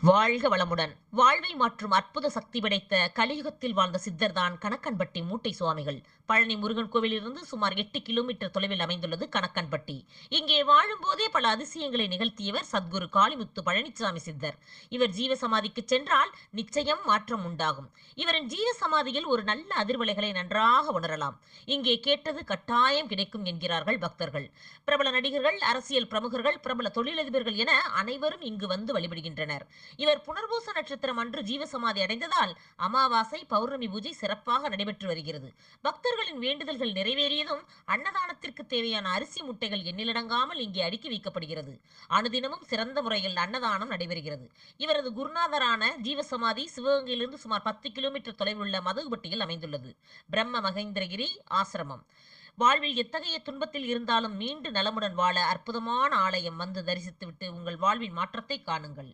வாழ்க வளமுடன். வாழ்வை மாற்றும் அற்புத சக்தி படைத்த கலியுகத்தில் வாழ்ந்த சித்தர்தான் கணக்கன்பட்டி மூட்டை சுவாமிகள். பழனி முருகன் கோவிலிலிருந்து சுமார் 8 கிலோமீட்டர் தொலைவில் அமைந்துள்ளது கணக்கன்பட்டி. இங்கே வாழும்போதே பல அதிசயங்களை நிகழ்த்தியவர் சத்குரு காளிமுத்து பழனிசாமி சித்தர். இவர் ஜீவசமாதிக்கு சென்றால் நிச்சயம் மாற்றம் உண்டாகும். இவரின் ஜீவசமாதியில் ஒரு நல்ல அதிர்வலைகளை நன்றாக உணரலாம். இங்கே கேட்டது கட்டாயம் கிடைக்கும் என்கிறார்கள் பக்தர்கள். பிரபல நடிகர்கள், அரசியல் பிரமுகர்கள், பிரபல தொழிலதிபர்கள் என அனைவரும் இங்கு வந்து வழிபடுகின்றனர். இவர் புனர்பூச நட்சத்திரம் அன்று ஜீவசமாதி அடைந்ததால் அமாவாசை, பௌர்ணமி பூஜை சிறப்பாக நடைபெற்று வருகிறது. பக்தர்களின் வேண்டுதல்கள் நிறைவேறியதும் அன்னதானத்திற்கு தேவையான அரிசி மூட்டைகள் எண்ணிலடங்காமல் இங்கே அடுக்கி வைக்கப்படுகிறது. அனுதினமும் சிறந்த முறையில் அன்னதானம் நடைபெறுகிறது. இவரது குருநாதரான ஜீவசமாதி சிவகங்கையிலிருந்து சுமார் 10 கிலோமீட்டர் தொலைவில் உள்ள மதகுபட்டியில் அமைந்துள்ளது. பிரம்ம மகேந்திரகிரி ஆசிரமம். வாழ்வில் எத்தகைய துன்பத்தில் இருந்தாலும் மீண்டு நலமுடன் வாழ அற்புதமான ஆலயம். வந்து தரிசித்துவிட்டு உங்கள் வாழ்வின் மாற்றத்தை காணுங்கள்.